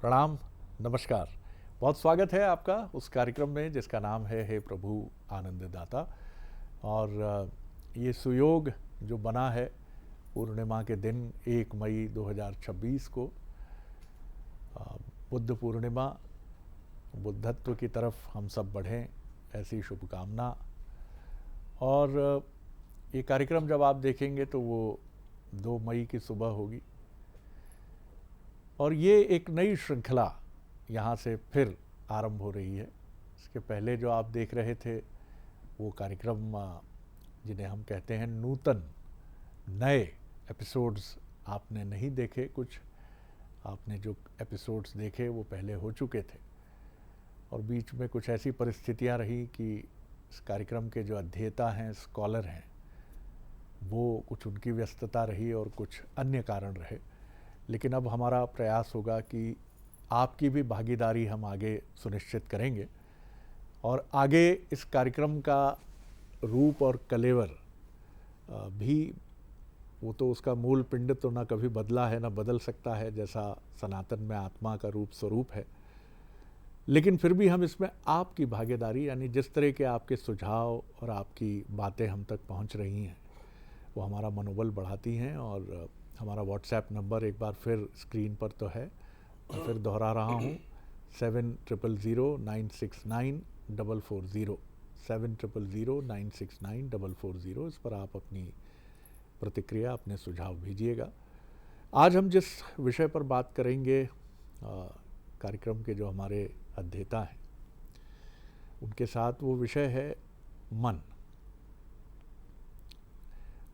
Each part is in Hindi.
प्रणाम, नमस्कार। बहुत स्वागत है आपका उस कार्यक्रम में जिसका नाम है हे प्रभु आनंददाता। और ये सुयोग जो बना है पूर्णिमा के दिन 1 मई 2026 को, बुद्ध पूर्णिमा, बुद्धत्व की तरफ हम सब बढ़ें, ऐसी शुभकामना। और ये कार्यक्रम जब आप देखेंगे तो वो 2 मई की सुबह होगी और ये एक नई श्रृंखला यहाँ से फिर आरंभ हो रही है। इसके पहले जो आप देख रहे थे वो कार्यक्रम जिन्हें हम कहते हैं नूतन, नए एपिसोड्स आपने नहीं देखे। कुछ आपने जो एपिसोड्स देखे वो पहले हो चुके थे और बीच में कुछ ऐसी परिस्थितियाँ रही कि इस कार्यक्रम के जो अध्येता हैं, स्कॉलर हैं, वो कुछ उनकी व्यस्तता रही और कुछ अन्य कारण रहे। लेकिन अब हमारा प्रयास होगा कि आपकी भी भागीदारी हम आगे सुनिश्चित करेंगे और आगे इस कार्यक्रम का रूप और कलेवर भी, वो तो उसका मूल पिंड तो ना कभी बदला है ना बदल सकता है, जैसा सनातन में आत्मा का रूप स्वरूप है। लेकिन फिर भी हम इसमें आपकी भागीदारी, यानी जिस तरह के आपके सुझाव और आपकी बातें हम तक पहुंच रही हैं, वो हमारा मनोबल बढ़ाती हैं। और हमारा व्हाट्सएप नंबर एक बार फिर स्क्रीन पर तो है, और फिर दोहरा रहा हूँ, 7000969440, 7000969440। इस पर आप अपनी प्रतिक्रिया, अपने सुझाव भेजिएगा। आज हम जिस विषय पर बात करेंगे, कार्यक्रम के जो हमारे अध्येता हैं उनके साथ, वो विषय है मन।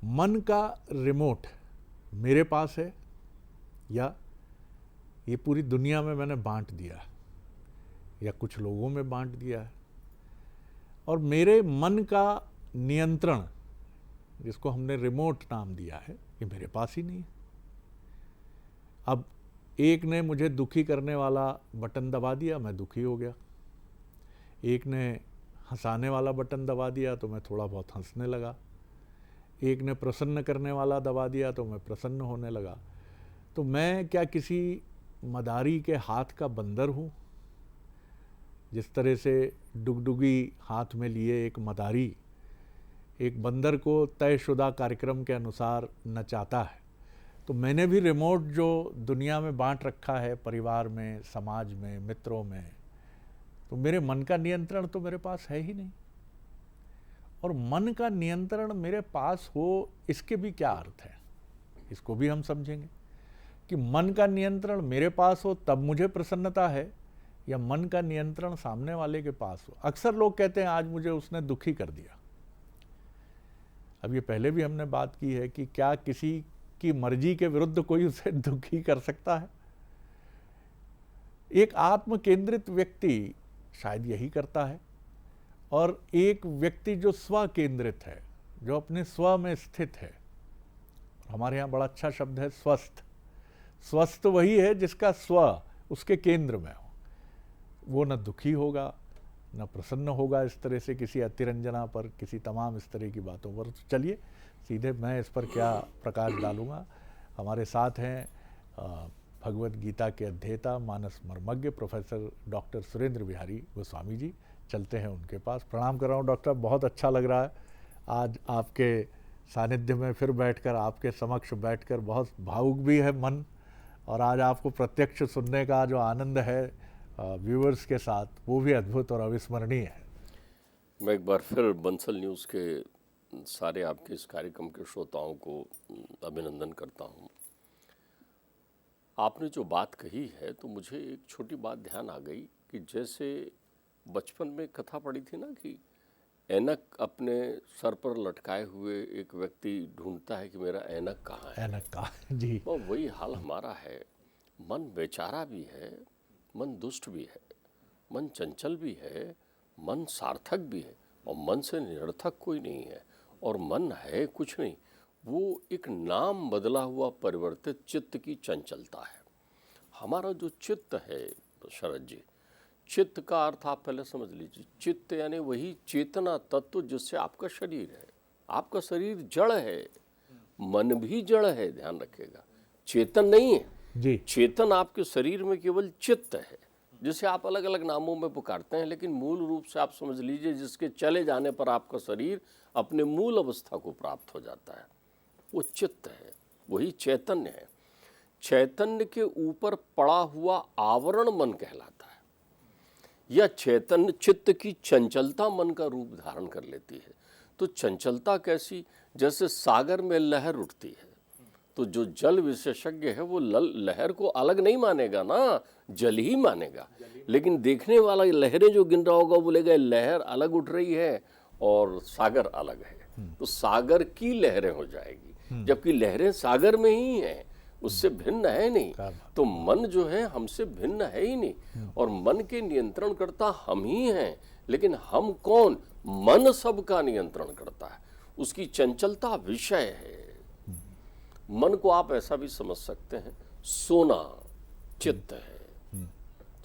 मन का रिमोट मेरे पास है या ये पूरी दुनिया में मैंने बांट दिया है या कुछ लोगों में बांट दिया है। और मेरे मन का नियंत्रण, जिसको हमने रिमोट नाम दिया है, ये मेरे पास ही नहीं है। अब एक ने मुझे दुखी करने वाला बटन दबा दिया, मैं दुखी हो गया। एक ने हंसाने वाला बटन दबा दिया तो मैं थोड़ा बहुत हंसने लगा। एक ने प्रसन्न करने वाला दबा दिया तो मैं प्रसन्न होने लगा। तो मैं क्या किसी मदारी के हाथ का बंदर हूँ? जिस तरह से डुगडुगी हाथ में लिए एक मदारी एक बंदर को तयशुदा कार्यक्रम के अनुसार नचाता है, तो मैंने भी रिमोट जो दुनिया में बांट रखा है, परिवार में, समाज में, मित्रों में, तो मेरे मन का नियंत्रण तो मेरे पास है ही नहीं। और मन का नियंत्रण मेरे पास हो, इसके भी क्या अर्थ है, इसको भी हम समझेंगे कि मन का नियंत्रण मेरे पास हो तब मुझे प्रसन्नता है, या मन का नियंत्रण सामने वाले के पास हो। अक्सर लोग कहते हैं आज मुझे उसने दुखी कर दिया। अब ये पहले भी हमने बात की है कि क्या किसी की मर्जी के विरुद्ध कोई उसे दुखी कर सकता है? एक आत्म केंद्रित व्यक्ति शायद यही करता है, और एक व्यक्ति जो स्व केंद्रित है, जो अपने स्व में स्थित है, हमारे यहाँ बड़ा अच्छा शब्द है स्वस्थ। स्वस्थ वही है जिसका स्व उसके केंद्र में हो। वो न दुखी होगा न प्रसन्न होगा इस तरह से किसी अतिरंजना पर, किसी तमाम इस तरह की बातों पर। तो चलिए सीधे मैं इस पर क्या प्रकाश डालूंगा। हमारे साथ हैं भगवत गीता के अध्येता, मानस मर्मज्ञ प्रोफेसर डॉक्टर सुरेंद्र बिहारी गोस्वामी जी। चलते हैं उनके पास। प्रणाम कर रहा हूँ डॉक्टर, बहुत अच्छा लग रहा है आज आपके सानिध्य में फिर बैठकर, आपके समक्ष बैठकर। बहुत भावुक भी है मन, और आज आपको प्रत्यक्ष सुनने का जो आनंद है व्यूअर्स के साथ, वो भी अद्भुत और अविस्मरणीय है। मैं एक बार फिर बंसल न्यूज़ के सारे आपके इस कार्यक्रम के श्रोताओं को अभिनंदन करता हूँ। आपने जो बात कही है तो मुझे एक छोटी बात ध्यान आ गई कि जैसे बचपन में कथा पढ़ी थी ना कि ऐनक अपने सर पर लटकाए हुए एक व्यक्ति ढूंढता है कि मेरा ऐनक कहाँ है। ऐनक का जी, वो वही हाल हमारा है। मन बेचारा भी है, मन दुष्ट भी है, मन चंचल भी है, मन सार्थक भी है, और मन से निरर्थक कोई नहीं है। और मन है कुछ नहीं, वो एक नाम बदला हुआ परिवर्तित चित्त की चंचलता है। हमारा जो चित्त है शरद जी, चित्त का अर्थ आप पहले समझ लीजिए। चित्त यानी वही चेतना तत्व जिससे आपका शरीर है। आपका शरीर जड़ है, मन भी जड़ है, ध्यान रखिएगा, चेतन नहीं है। जी चेतन आपके शरीर में केवल चित्त है, जिसे आप अलग अलग नामों में पुकारते हैं, लेकिन मूल रूप से आप समझ लीजिए जिसके चले जाने पर आपका शरीर अपने मूल अवस्था को प्राप्त हो जाता है, वो चित्त है, वही चैतन्य है। चैतन्य के ऊपर पड़ा हुआ आवरण मन कहलाता है। यह चैतन्य चित्त की चंचलता मन का रूप धारण कर लेती है। तो चंचलता कैसी? जैसे सागर में लहर उठती है, तो जो जल विशेषज्ञ है वो लहर को अलग नहीं मानेगा ना, जल ही मानेगा। लेकिन देखने वाला लहरें जो गिन रहा होगा बोलेगा लहर अलग उठ रही है और सागर अलग है, तो सागर की लहरें हो जाएगी, जबकि लहरें सागर में ही हैं, उससे भिन्न है नहीं। तो मन जो है हमसे भिन्न है ही नहीं, और मन के नियंत्रण करता हम ही हैं। लेकिन हम कौन? मन सबका नियंत्रण करता है, उसकी चंचलता विषय है। मन को आप ऐसा भी समझ सकते हैं, सोना चित्त है,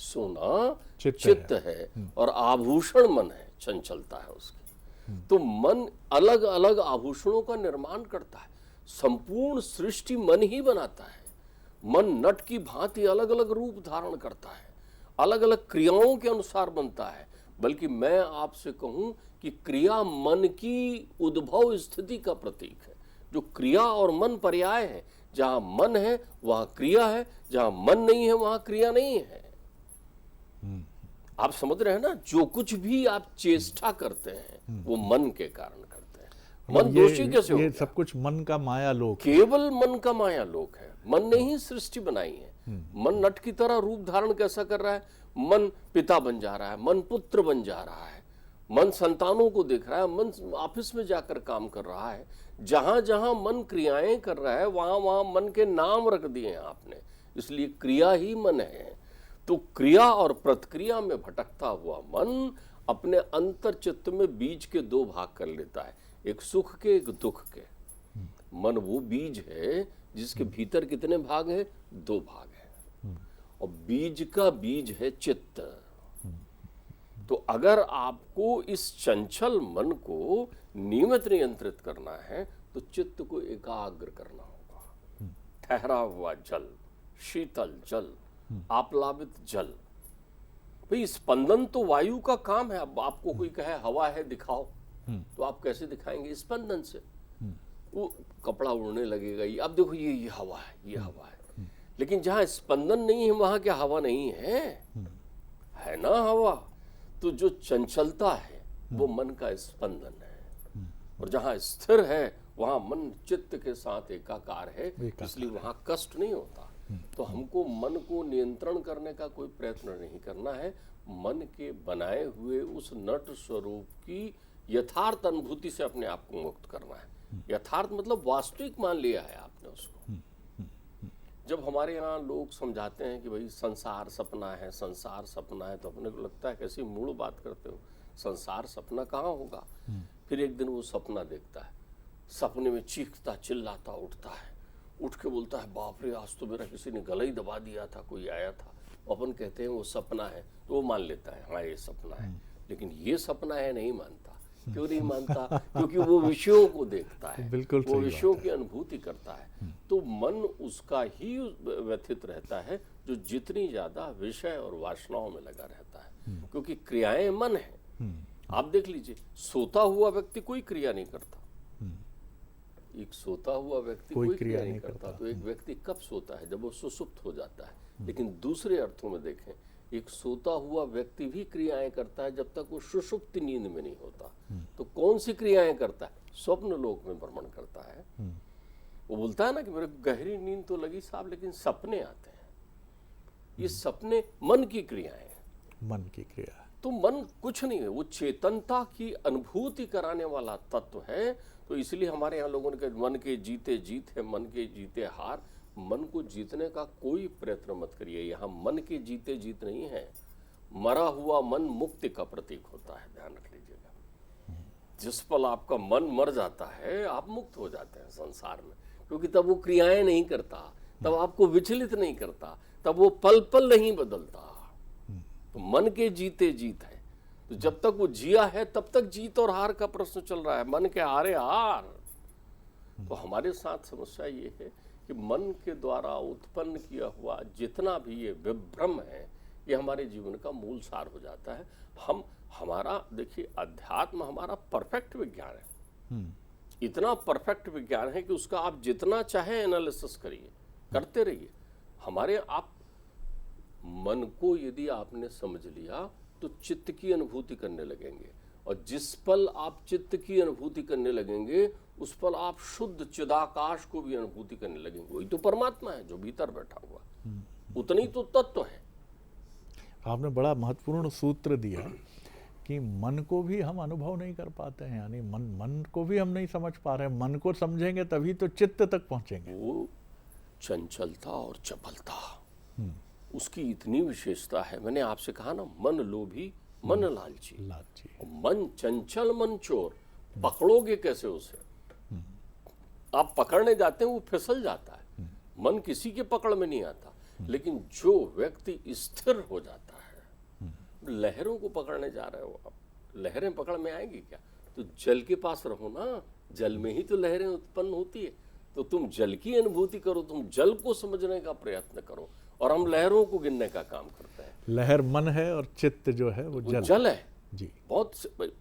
सोना चित्त है, और आभूषण मन है, चंचलता है उसकी। तो मन अलग अलग आभूषणों का निर्माण करता है, संपूर्ण सृष्टि मन ही बनाता है। मन नट की भांति अलग अलग रूप धारण करता है, अलग अलग क्रियाओं के अनुसार बनता है। बल्कि मैं आपसे कहूं कि क्रिया मन की उद्भव स्थिति का प्रतीक है। जो क्रिया और मन पर्याय है, जहां मन है वहां क्रिया है, जहां मन नहीं है वहां क्रिया नहीं है। आप समझ रहे हैं ना? जो कुछ भी आप चेष्टा करते हैं वो मन के कारण करते हैं। मन दोषी कैसे हो ये गया? सब कुछ मन का माया लोक, केवल मन का माया लोक है। मन ने ही सृष्टि बनाई है। मन नट की तरह रूप धारण कैसा कर रहा है? मन पिता बन जा रहा है, मन पुत्र बन जा रहा है, मन संतानों को देख रहा है, मन ऑफिस में जाकर काम कर रहा है। जहां जहां मन क्रियाएं कर रहा है वहां वहां मन के नाम रख दिए हैं आपने, इसलिए क्रिया ही मन है। तो क्रिया और प्रतिक्रिया में भटकता हुआ मन अपने अंतर चित्त में बीज के दो भाग कर लेता है, एक सुख के, एक दुख के। मन वो बीज है जिसके भीतर कितने भाग हैं? दो भाग हैं, और बीज का बीज है चित्त। तो अगर आपको इस चंचल मन को नियमित नियंत्रित करना है तो चित्त को एकाग्र करना होगा। ठहरा हुआ जल, शीतल जल, आप्लावित जल। भाई स्पंदन तो वायु का काम है। अब आपको कोई कहे हवा है दिखाओ, तो आप कैसे दिखाएंगे? स्पंदन से। वो कपड़ा उड़ने लगेगा, ये अब देखो ये हवा है, ये हवा है। लेकिन जहां स्पंदन नहीं है वहां क्या हवा नहीं है? है ना हवा। तो जो चंचलता है वो मन का स्पंदन है, और जहां स्थिर है वहां मन चित्त के साथ एकाकार है, इसलिए वहां कष्ट नहीं होता। तो हमको मन को नियंत्रण करने का कोई प्रयत्न नहीं करना है। मन के बनाए हुए उस नट स्वरूप की यथार्थ अनुभूति से अपने आप को मुक्त करना है। यथार्थ मतलब वास्तविक मान लिया है आपने उसको। जब हमारे यहाँ लोग समझाते हैं कि भाई संसार सपना है, संसार सपना है, तो अपने को लगता है कैसी मूढ़ बात करते हो, संसार सपना कहाँ होगा। फिर एक दिन वो सपना देखता है, सपने में चीखता चिल्लाता उठता है, उठ के बोलता है बाप रे आज तो मेरा किसी ने गला ही दबा दिया था, कोई आया था। अपन कहते हैं वो सपना है, तो वो मान लेता है हाँ ये सपना है। लेकिन ये सपना है नहीं मानता। क्यों नहीं मानता? क्योंकि वो विषयों को देखता है, बिल्कुल वो विषयों की अनुभूति करता है। तो मन उसका ही व्यथित रहता है जो जितनी ज्यादा विषय और वासनाओं में लगा रहता है, क्योंकि क्रियाएं मन है। आप देख लीजिए, सोता हुआ व्यक्ति कोई क्रिया नहीं करता। एक सोता हुआ व्यक्ति कोई क्रिया नहीं करता। तो एक व्यक्ति कब सोता है? जब वो सुसुप्त हो जाता है। लेकिन दूसरे अर्थों में देखें, एक सोता हुआ व्यक्ति भी क्रियाएं करता है जब तक वो सुषुप्ति नींद में नहीं होता। तो कौन सी क्रियाएं करता है? स्वप्न लोक में भ्रमण करता है। वो बोलता है ना कि मेरे गहरी नींद तो लगी साहब, लेकिन सपने आते हैं। ये सपने मन की क्रियाएं हैं। मन की क्रिया। तो मन कुछ नहीं है, वो चेतनता की अनुभूति कराने वाला तत्व है। तो इसलिए हमारे यहाँ लोगों ने कहा मन के जीते जीत है, मन के जीते हार। मन को जीतने का कोई प्रयत्न मत करिए। यहाँ मन के जीते जीत नहीं है। मरा हुआ मन मुक्ति का प्रतीक होता है, ध्यान रख लीजिएगा। जिस पल आपका मन मर जाता है आप मुक्त हो जाते हैं संसार में, क्योंकि तब वो क्रियाएं नहीं करता, तब आपको विचलित नहीं करता, तब वो पल पल नहीं बदलता। तो मन के जीते जीत है। तो जब तक वो जिया है तब तक जीत और हार का प्रश्न चल रहा है। मन के हारे हार। तो हमारे साथ समस्या ये है कि मन के द्वारा उत्पन्न किया हुआ जितना भी ये विभ्रम है, ये हमारे जीवन का मूल सार हो जाता है। हमारा देखिए, अध्यात्म हमारा परफेक्ट विज्ञान है, इतना परफेक्ट विज्ञान है कि उसका आप जितना चाहे एनालिसिस करिए, करते रहिए। हमारे आप मन को यदि आपने समझ लिया तो चित्त की अनुभूति करने लगेंगे, और जिस पल आप चित्त की अनुभूति करने लगेंगे उस पल आप शुद्ध चिदाकाश को भी अनुभूति करने लगेंगे। वही तो परमात्मा है जो भीतर बैठा हुआ, उतनी तो तत्व है। आपने बड़ा महत्वपूर्ण सूत्र दिया कि मन को भी हम अनुभव नहीं कर पाते हैं, यानी मन को भी हम नहीं समझ पा रहे हैं। मन को समझेंगे तभी तो चित्त तक पहुंचेंगे। वो चंचलता और चपलता, उसकी इतनी विशेषता है। मैंने आपसे कहा ना, मन लोभी मन लालची, मन चंचल मन चोर, पकड़ोगे कैसे उसे? आप पकड़ने जाते हैं वो फिसल जाता है। मन किसी के पकड़ में नहीं आता, लेकिन जो व्यक्ति स्थिर हो जाता है, लहरों को पकड़ने जा रहे हो आप, लहरें पकड़ में आएंगी क्या? तो जल के पास रहो ना, जल में ही तो लहरें उत्पन्न होती है। तो तुम जल की अनुभूति करो, तुम जल को समझने का प्रयत्न करो, और हम लहरों को गिनने का काम करते हैं। लहर मन है और चित्त जो है वो जल है जी। बहुत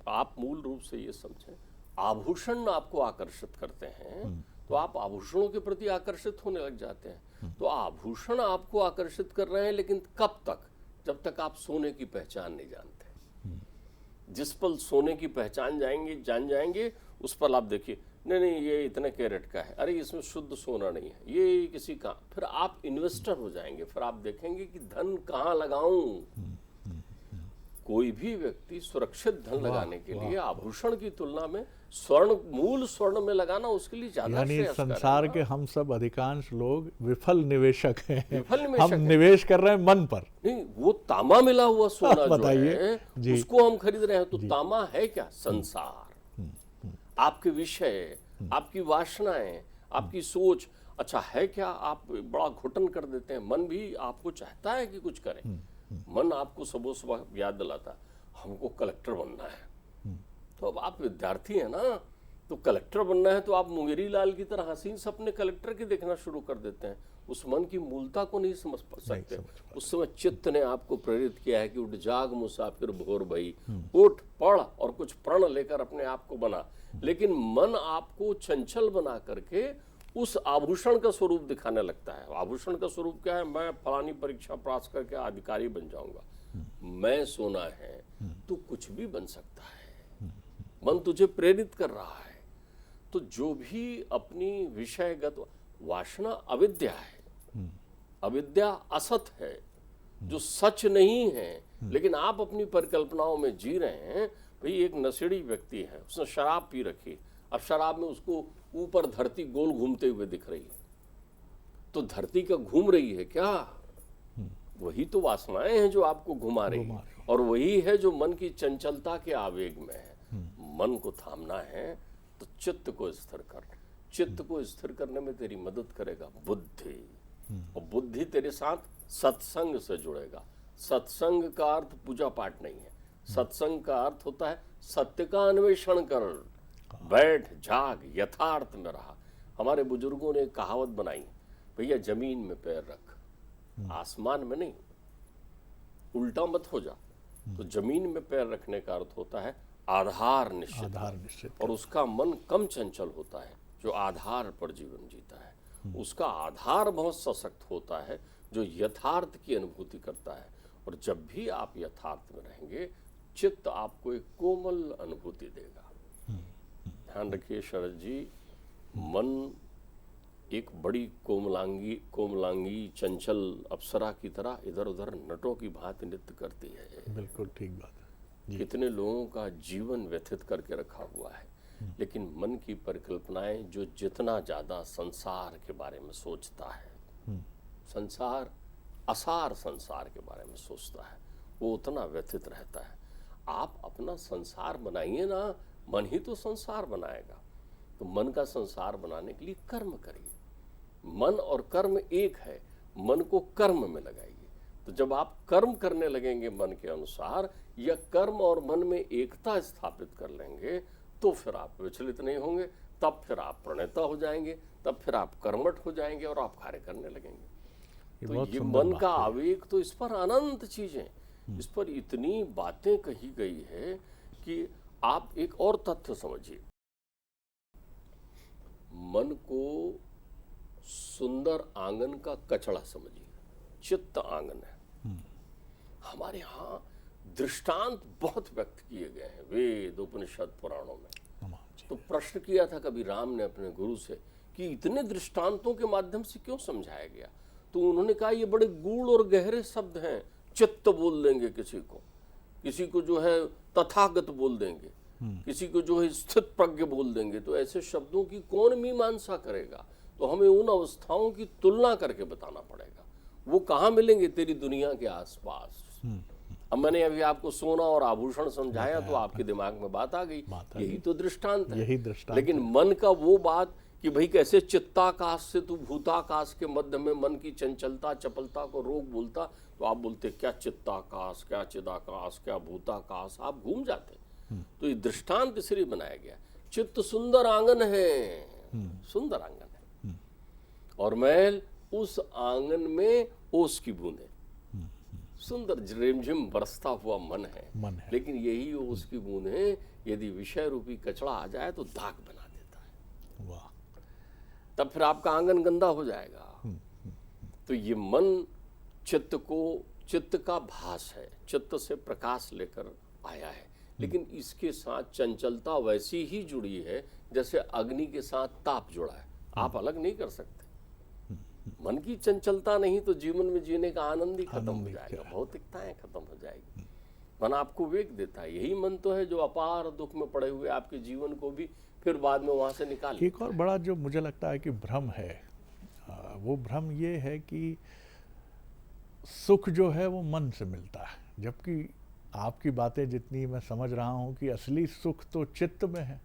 आप मूल रूप से ये समझें, आभूषण आपको आकर्षित करते हैं तो आप आभूषणों के प्रति आकर्षित होने लग जाते हैं। तो आभूषण आपको आकर्षित कर रहे हैं, लेकिन कब तक? जब तक आप सोने की पहचान नहीं जानते। जिस पल सोने की पहचान जान जाएंगे, उस पल आप देखिए, नहीं ये इतने कैरेट का है, अरे इसमें शुद्ध सोना नहीं है, ये किसी का, फिर आप इन्वेस्टर हो जाएंगे। फिर आप देखेंगे कि धन कहाँ लगाऊं। कोई भी व्यक्ति सुरक्षित धन लगाने के लिए आभूषण की तुलना में मूल स्वर्ण में लगाना उसके लिए ज्यादा यानी श्रेयस्कर है। संसार के हम सब अधिकांश लोग विफल निवेशक हैं। हम है। निवेश कर रहे हैं मन पर। नहीं, वो तांबा मिला हुआ सोना जो है जी। उसको हम खरीद रहे हैं। तो तांबा है क्या? संसार, आपके विषय, आपकी वासनाएं, आपकी सोच। अच्छा है क्या? आप बड़ा घुटन कर देते हैं। मन भी आपको चाहता है कि कुछ करें। मन आपको सुबह सुबह याद दिलाता है, हमको कलेक्टर बनना है। तो अब आप विद्यार्थी हैं ना, तो कलेक्टर बनना है तो आप मुंगेरी लाल की तरह हसीन सपने कलेक्टर के देखना शुरू कर देते हैं। उस मन की मूलता को नहीं समझ सकते। उस समय चित्त ने आपको प्रेरित किया है कि उठ जाग मुसाफिर भोर भई, उठ पढ़ और कुछ प्रण लेकर अपने आप को बना। लेकिन मन आपको चंचल बना करके उस आभूषण का स्वरूप दिखाने लगता है। आभूषण का स्वरूप क्या है? मैं फलानी परीक्षा पास करके अधिकारी बन जाऊंगा। मैं सोना है तो कुछ भी बन सकता है। मन तुझे प्रेरित कर रहा है। तो जो भी अपनी विषयगत वासना अविद्या है, अविद्या असत है, जो सच नहीं है, लेकिन आप अपनी परिकल्पनाओं में जी रहे हैं। भाई एक नशेड़ी व्यक्ति है, उसने शराब पी रखी, अब शराब में उसको ऊपर धरती गोल घूमते हुए दिख रही है। तो धरती का घूम रही है क्या? वही तो वासनाएं हैं जो आपको घुमा रही है, और वही है जो मन की चंचलता के आवेग में है। मन को थामना है तो चित्त को स्थिर कर। चित्त को स्थिर करने में तेरी मदद करेगा बुद्धि, और बुद्धि तेरे साथ सत्संग से जुड़ेगा। सत्संग का अर्थ पूजा पाठ नहीं है। सत्संग का अर्थ होता है सत्य का अन्वेषण कर, बैठ जाग यथार्थ में रहा। हमारे बुजुर्गों ने कहावत बनाई, भैया जमीन में पैर रख, आसमान में नहीं, उल्टा मत हो जा। तो जमीन में पैर रखने का अर्थ होता है आधार निश्चित। और उसका मन कम चंचल होता है जो आधार पर जीवन जीता है। उसका आधार बहुत सशक्त होता है जो यथार्थ की अनुभूति करता है। और जब भी आप यथार्थ में रहेंगे, चित्त आपको एक कोमल अनुभूति देगा। ध्यान रखिए शरद जी, मन एक बड़ी कोमलांगी चंचल अप्सरा की तरह इधर उधर नटों की भांति नृत्य करती है। बिल्कुल ठीक बात है। कितने लोगों का जीवन व्यथित करके रखा हुआ है। लेकिन मन की परिकल्पनाएं, जो जितना ज्यादा संसार के बारे में सोचता है, संसार असार संसार के बारे में सोचता है, वो उतना व्यथित रहता है। आप अपना संसार बनाइए ना, मन ही तो संसार बनाएगा। तो मन का संसार बनाने के लिए कर्म करिए। मन और कर्म एक है, मन को कर्म में लगाइए। तो जब आप कर्म करने लगेंगे मन के अनुसार, या कर्म और मन में एकता स्थापित कर लेंगे, तो फिर आप विचलित नहीं होंगे। तब फिर आप प्रणेता हो जाएंगे, तब फिर आप कर्मठ हो जाएंगे और आप कार्य करने लगेंगे। तो बहुत ये सुंदर मन बात का है। आवेग, तो इस पर अनंत चीजें, इस पर इतनी बातें कही गई है कि आप एक और तथ्य समझिए। मन को सुंदर आंगन का कचड़ा समझिए, चित्त आंगन है। हमारे यहाँ दृष्टांत बहुत व्यक्त किए गए हैं वेद उपनिषद पुराणों में। तो प्रश्न किया था कभी राम ने अपने गुरु से कि इतने दृष्टांतों के माध्यम से क्यों समझाया गया? तो उन्होंने कहा ये बड़े गूढ़ और गहरे शब्द हैं। चित्त बोल देंगे किसी को जो है तथागत बोल देंगे, किसी को जो है स्थित प्रज्ञ बोल देंगे। तो ऐसे शब्दों की कौन मीमांसा करेगा? तो हमें उन अवस्थाओं की तुलना करके बताना पड़ेगा। वो कहाँ मिलेंगे? तेरी दुनिया के आसपास। अब मैंने अभी आपको सोना और आभूषण समझाया तो आपके दिमाग में बात आ गई, यही तो दृष्टांत है। यही दृष्टांत लेकिन मन का वो बात कि भाई कैसे चित्ताकाश से तू भूताकाश के मध्य में मन की चंचलता चपलता को रोक बोलता, तो आप बोलते क्या चित्ताकाश, क्या चिदाकाश, क्या भूताकाश, आप घूम जाते। तो ये दृष्टांत इसलिए बनाया गया। चित्त सुंदर आंगन है, सुंदर आंगन है, और महल उस आंगन में ओस की बूंदे, सुंदर रिमझिम बरसता हुआ मन है। लेकिन यही ओस की बूंदें यदि विषय रूपी कचड़ा आ जाए तो दाग बना देता है। वाह। तब फिर आपका आंगन गंदा हो जाएगा। तो ये मन चित्त का भास है, चित्त से प्रकाश लेकर आया है। लेकिन इसके साथ चंचलता वैसी ही जुड़ी है जैसे अग्नि के साथ ताप जुड़ा है, आप अलग नहीं कर सकते। मन की चंचलता नहीं तो जीवन में जीने का आनंद ही खत्म हो जाएगा, भौतिकताएं खत्म हो जाएगी। मन आपको वेग देता है। यही मन तो है जो अपार दुख में पड़े हुए आपके जीवन को भी फिर बाद में वहां से निकाल। एक और बड़ा जो मुझे लगता है कि भ्रम है, वो भ्रम ये है कि सुख जो है वो मन से मिलता है, जबकि आपकी बातें जितनी मैं समझ रहा हूं कि असली सुख तो चित्त में है।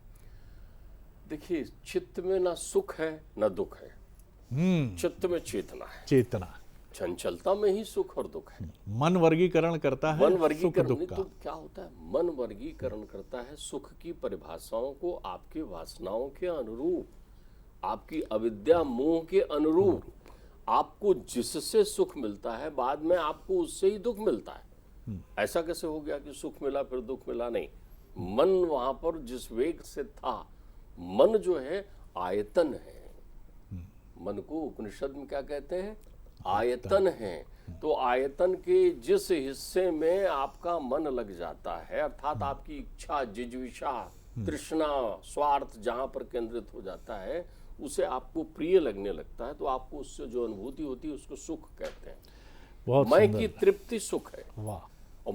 देखिए, चित्त में ना सुख है ना दुख है, चित्त में चेतना है, चेतना। चंचलता में ही सुख और दुख है। मन वर्गीकरण करता है, मन वर्गीकरण सुख दुख का। तो क्या होता है? मन वर्गीकरण करता है सुख की परिभाषाओं को आपके वासनाओं के अनुरूप, आपकी अविद्या मोह के अनुरूप। आपको जिससे सुख मिलता है बाद में आपको उससे ही दुख मिलता है। ऐसा कैसे हो गया कि सुख मिला फिर दुख मिला? नहीं, मन वहां पर जिस वेग से था, मन जो है आयतन है। मन को उपनिषद में क्या कहते हैं? आयतन है। तो आयतन के जिस हिस्से में आपका मन लग जाता है, अर्थात आपकी इच्छा, जिज्विषा, तृष्णा, स्वार्थ जहां पर केंद्रित हो जाता है, उसे आपको प्रिय लगने लगता है, तो आपको उससे जो अनुभूति होती है उसको सुख कहते हैं। मैं की तृप्ति सुख है। वाह। और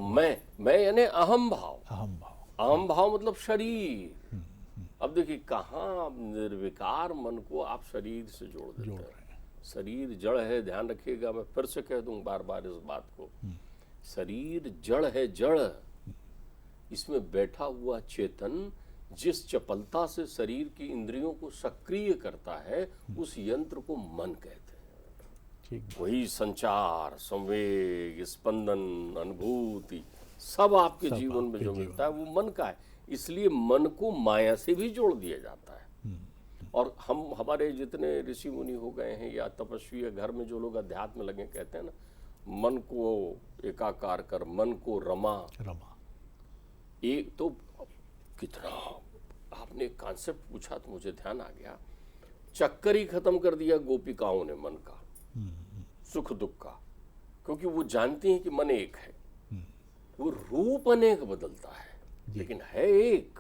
मैं यानी अहम भाव। अहम भाव मतलब शरीर। अब देखिए, कहाँ निर्विकार मन को आप शरीर से जोड़ देते हैं। शरीर जड़ है, ध्यान रखिएगा, मैं फिर से कह दूं बार बार इस बात को। शरीर जड़ है, जड़। इसमें बैठा हुआ चेतन जिस चपलता से शरीर की इंद्रियों को सक्रिय करता है, उस यंत्र को मन कहते हैं। वही संचार, संवेग, स्पंदन, अनुभूति सब आपके जीवन में जो मिलता है वो मन का है। इसलिए मन को माया से भी जोड़ दिया जाता है। और हमारे जितने ऋषि मुनि हो गए हैं या तपस्वी या घर में जो लोग अध्यात्म लगे, कहते हैं ना, मन को एकाकार कर, मन को रमा। एक तो कितना आपने कॉन्सेप्ट पूछा तो मुझे ध्यान आ गया। चक्कर ही खत्म कर दिया गोपिकाओं ने मन का, सुख दुख का, क्योंकि वो जानती हैं कि मन एक है। वो रूप अनेक बदलता है लेकिन है एक।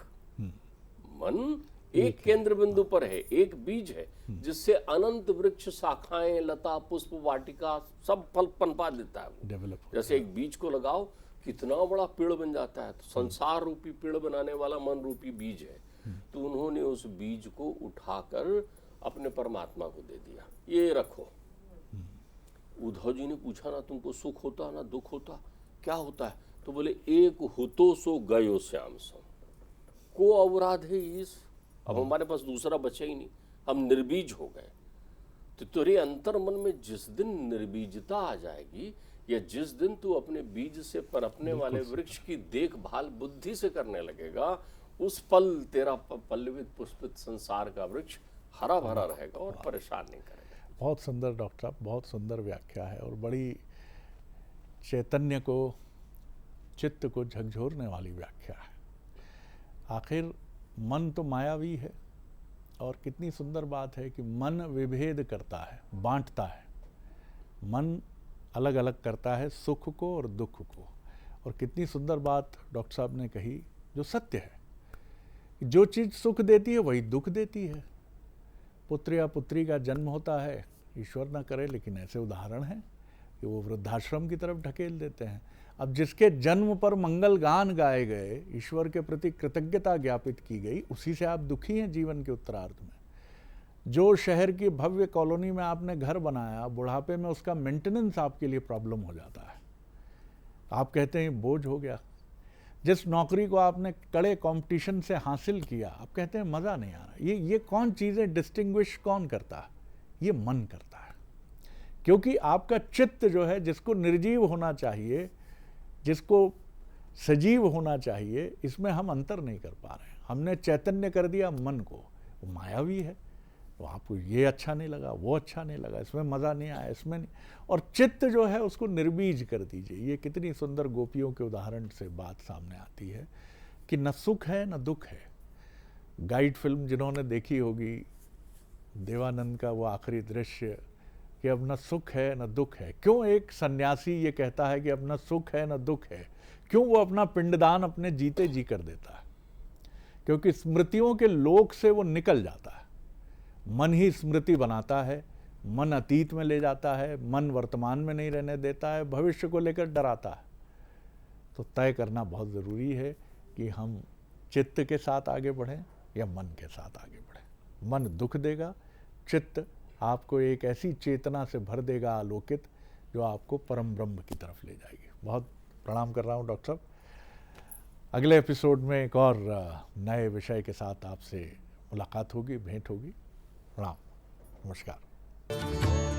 मन एक केंद्र बिंदु पर है, एक बीज है जिससे अनंत वृक्ष, शाखाएं, लता, पुष्प, वाटिका सब फल पनपा देता है वो। जैसे एक बीज को लगाओ कितना बड़ा पेड़ बन जाता है। तो संसार रूपी पेड़ बनाने वाला मन रूपी बीज है। तो उन्होंने उस बीज को उठाकर अपने परमात्मा को दे दिया, ये रखो। उद्धव जी ने पूछा ना, तुमको सुख होता ना दुख होता, क्या होता है? तो बोले एक हुतो सो गयो श्याम सम, को अवराध है ईस। अब हमारे पास दूसरा बचा ही नहीं, हम निर्बीज हो गए। तो तेरे अंतर मन में जिस दिन निर्बीजता आ जाएगी, या जिस दिन तू अपने बीज से पनपने वाले वृक्ष की देखभाल बुद्धि से करने लगेगा, उस पल तेरा पल्लवित पुष्पित संसार का वृक्ष हरा भरा रहेगा और परेशान नहीं करेगा। बहुत सुंदर डॉक्टर साहब, बहुत सुंदर व्याख्या है और बड़ी चैतन्य को, चित्त को झकझोरने वाली व्याख्या है। आखिर मन तो मायावी है और कितनी सुंदर बात है कि मन विभेद करता है, बांटता है। मन अलग अलग करता है सुख को और दुख को। और कितनी सुंदर बात डॉक्टर साहब ने कही, जो सत्य है, जो चीज़ सुख देती है वही दुख देती है। पुत्र या पुत्री का जन्म होता है, ईश्वर ना करे लेकिन ऐसे उदाहरण हैं कि वो वृद्धाश्रम की तरफ ढकेल देते हैं। अब जिसके जन्म पर मंगल गान गाए गए, ईश्वर के प्रति कृतज्ञता ज्ञापित की गई, उसी से आप दुखी हैं जीवन के उत्तरार्ध में। जो शहर की भव्य कॉलोनी में आपने घर बनाया, बुढ़ापे में उसका मेंटेनेंस आपके लिए प्रॉब्लम हो जाता है। आप कहते हैं बोझ हो गया। जिस नौकरी को आपने कड़े कंपटीशन से हासिल किया, आप कहते हैं मज़ा नहीं आ रहा। ये कौन चीज़ें डिस्टिंग्विश कौन करता है? ये मन करता है। क्योंकि आपका चित्त जो है, जिसको निर्जीव होना चाहिए, जिसको सजीव होना चाहिए, इसमें हम अंतर नहीं कर पा रहे हैं। हमने चैतन्य कर दिया मन को, वो मायावी है। तो आपको ये अच्छा नहीं लगा, वो अच्छा नहीं लगा, इसमें मज़ा नहीं आया, इसमें नहीं। और चित्त जो है उसको निर्बीज कर दीजिए। ये कितनी सुंदर गोपियों के उदाहरण से बात सामने आती है कि न सुख है न दुख है। गाइड फिल्म जिन्होंने देखी होगी, देवानंद का वो आखिरी दृश्य कि अब न सुख है न दुख है। क्यों एक सन्यासी ये कहता है कि अब न सुख है न दुख है? क्यों वो अपना पिंडदान अपने जीते जी कर देता है? क्योंकि स्मृतियों के लोक से वो निकल जाता है। मन ही स्मृति बनाता है, मन अतीत में ले जाता है, मन वर्तमान में नहीं रहने देता है, भविष्य को लेकर डराता है। तो तय करना बहुत ज़रूरी है कि हम चित्त के साथ आगे बढ़ें या मन के साथ आगे बढ़ें। मन दुख देगा, चित्त आपको एक ऐसी चेतना से भर देगा आलोकित, जो आपको परम ब्रह्म की तरफ ले जाएगी। बहुत प्रणाम कर रहा हूँ डॉक्टर साहब। अगले एपिसोड में एक और नए विषय के साथ आपसे मुलाकात होगी, भेंट होगी। प्रणाम, नमस्कार।